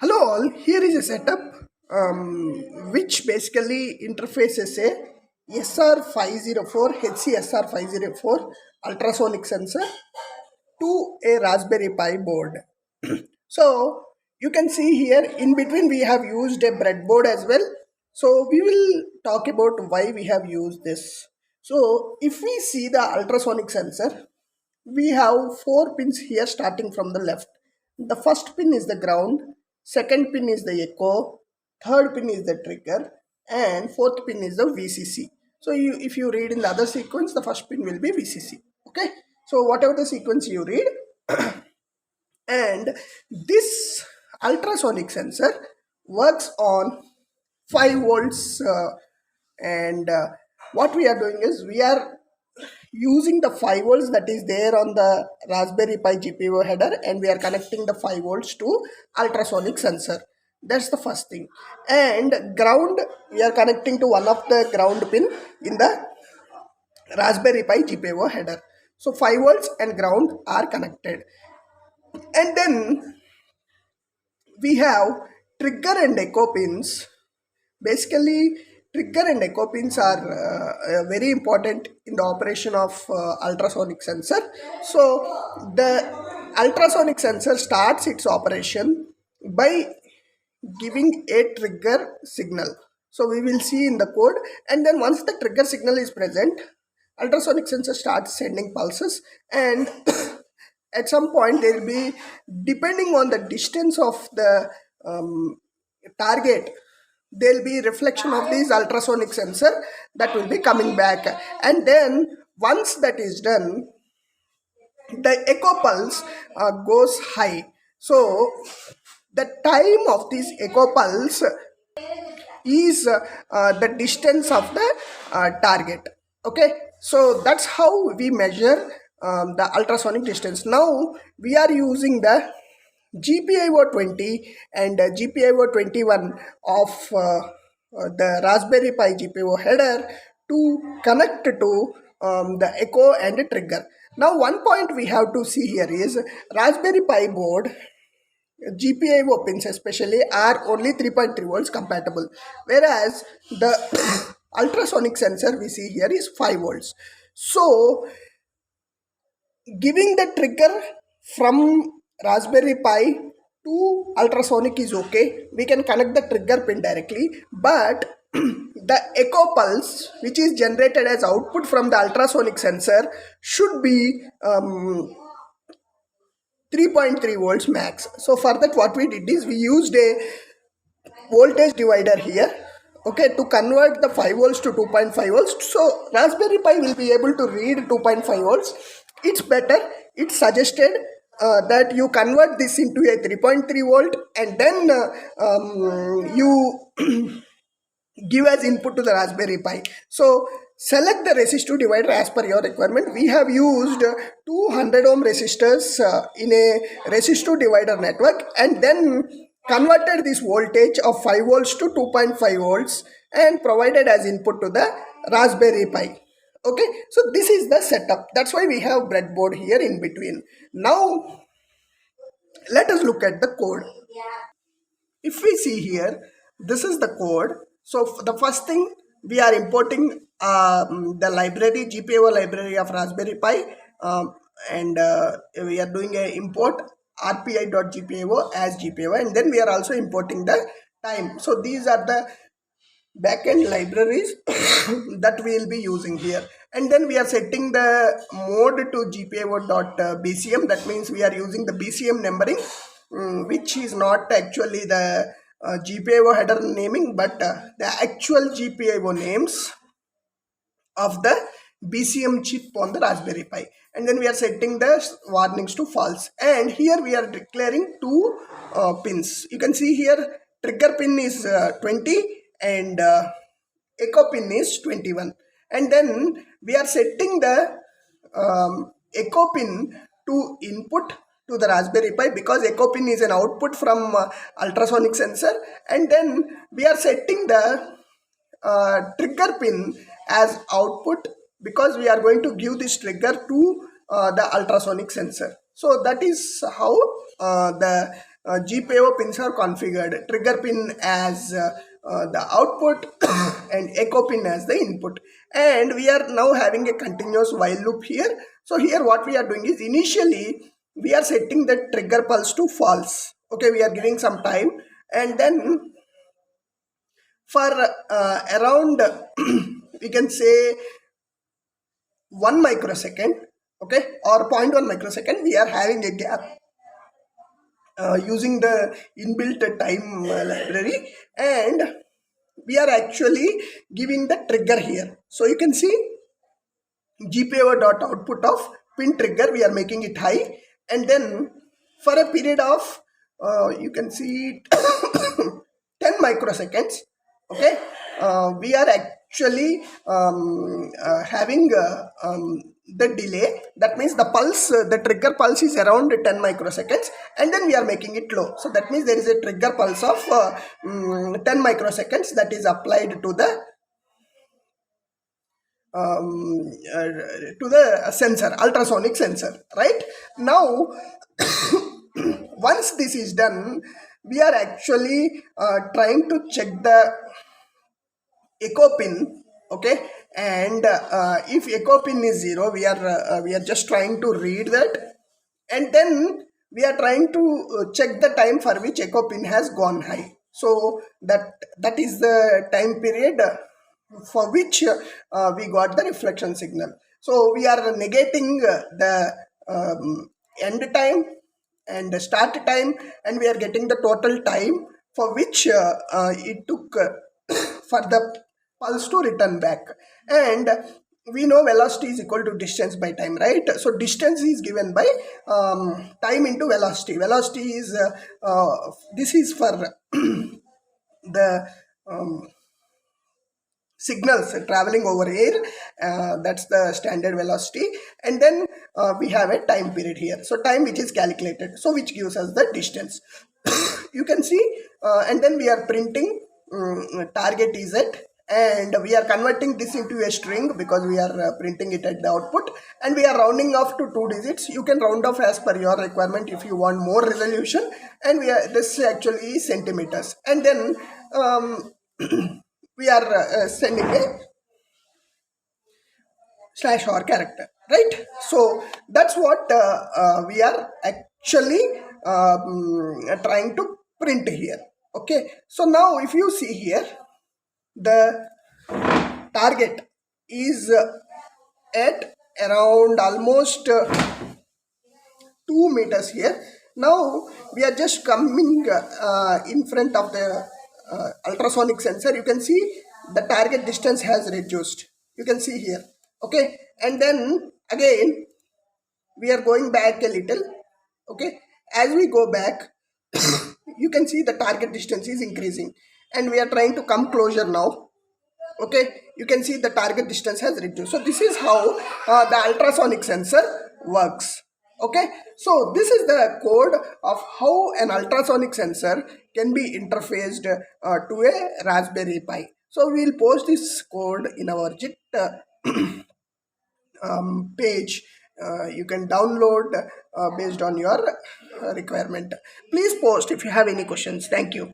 Hello all, here is a setup which basically interfaces a SR504 HC-SR504 ultrasonic sensor to a Raspberry Pi board. So you can see here in between we have used a breadboard as well. So we will talk about why we have used this. So if we see the ultrasonic sensor, we have four pins here starting from the left. The first pin is the ground, second pin is the echo, third pin is the trigger, and fourth pin is the VCC. So if you read in the other sequence, the first pin will be VCC. Okay, so whatever the sequence you read, and this ultrasonic sensor works on 5 volts, and what we are doing is we are using the 5 volts that is there on the Raspberry Pi GPIO header, and we are connecting the 5 volts to ultrasonic sensor. That's the first thing. And ground, we are connecting to one of the ground pin in the Raspberry Pi GPIO header. So 5 volts and ground are connected. And then we have trigger and echo pins. Basically, trigger and echo pins are very important in the operation of ultrasonic sensor. So the ultrasonic sensor starts its operation by giving a trigger signal. So we will see in the code, and then once the trigger signal is present, ultrasonic sensor starts sending pulses, and at some point there will be, depending on the distance of the target, there will be reflection of this ultrasonic sensor that will be coming back. And then once that is done, the echo pulse goes high. So the time of this echo pulse is the distance of the target. Okay, so that's how we measure the ultrasonic distance. Now we are using the GPIO 20 and GPIO 21 of the Raspberry Pi GPIO header to connect to the echo and the trigger. Now one point we have to see here is Raspberry Pi board GPIO pins especially are only 3.3 volts compatible, whereas the ultrasonic sensor we see here is 5 volts. So giving the trigger from Raspberry Pi to ultrasonic is okay. We can connect the trigger pin directly, but the echo pulse which is generated as output from the ultrasonic sensor should be 3.3 volts max. So for that what we did is we used a voltage divider here, okay, to convert the 5 volts to 2.5 volts. So Raspberry Pi will be able to read 2.5 volts. It's better, it's suggested that you convert this into a 3.3 volt, and then you give as input to the Raspberry Pi. So select the resistor divider as per your requirement. We have used 200 ohm resistors in a resistor divider network, and then converted this voltage of 5 volts to 2.5 volts and provided as input to the Raspberry Pi. Okay, so this is the setup. That's why we have breadboard here in between. Now let us look at the code. If we see here, this is the code. So the first thing, we are importing the library, GPIO library of Raspberry Pi, and we are doing a import rpi.gpio as GPIO, and then we are also importing the time. So these are the backend libraries that we will be using here, and then we are setting the mode to gpio.bcm. That means we are using the BCM numbering, which is not actually the GPIO header naming, but the actual GPIO names of the BCM chip on the Raspberry Pi. And then we are setting the warnings to false, and here we are declaring two pins. You can see here trigger pin is 20 and echo pin is 21, and then we are setting the echo pin to input to the Raspberry Pi, because echo pin is an output from ultrasonic sensor, and then we are setting the trigger pin as output, because we are going to give this trigger to the ultrasonic sensor. So that is how the GPIO pins are configured, trigger pin as the output and echo pin as the input, and we are now having a continuous while loop here. So here what we are doing is, initially we are setting the trigger pulse to false. Okay, we are giving some time, and then for around we can say 1 microsecond, okay, or 0.1 microsecond, we are having a gap using the inbuilt time library, and we are actually giving the trigger here. So you can see GPIO dot output of pin trigger, we are making it high, and then for a period of you can see 10 microseconds, okay, we are actually having the delay. That means the pulse, the trigger pulse is around 10 microseconds, and then we are making it low. So that means there is a trigger pulse of 10 microseconds that is applied to the sensor, ultrasonic sensor, right? Now once this is done, we are actually trying to check the echo pin, okay, and if echo pin is 0, we are just trying to read that, and then we are trying to check the time for which echo pin has gone high. So that is the time period for which we got the reflection signal. So we are negating the end time and the start time, and we are getting the total time for which it took for the pulse to return back. And we know velocity is equal to distance by time, right? So distance is given by time into velocity. Velocity is this is for the signals traveling over air, that's the standard velocity, and then we have a time period here, so time which is calculated, so which gives us the distance. You can see, and then we are printing target is at, and we are converting this into a string because we are printing it at the output, and we are rounding off to 2 digits. You can round off as per your requirement if you want more resolution, and this actually is centimeters, and then we are sending a slash or character, right? So that's what we are actually trying to print here. Okay, so now if you see here, the target is at around almost 2 meters here. Now we are just coming in front of the ultrasonic sensor. You can see the target distance has reduced. You can see here, okay, and then again we are going back a little, okay. As we go back, you can see the target distance is increasing, and we are trying to come closer now, okay. You can see the target distance has reduced. So this is how the ultrasonic sensor works, okay. So this is the code of how an ultrasonic sensor can be interfaced to a Raspberry Pi. So we will post this code in our JIT page. You can download based on your requirement. Please post if you have any questions. Thank you.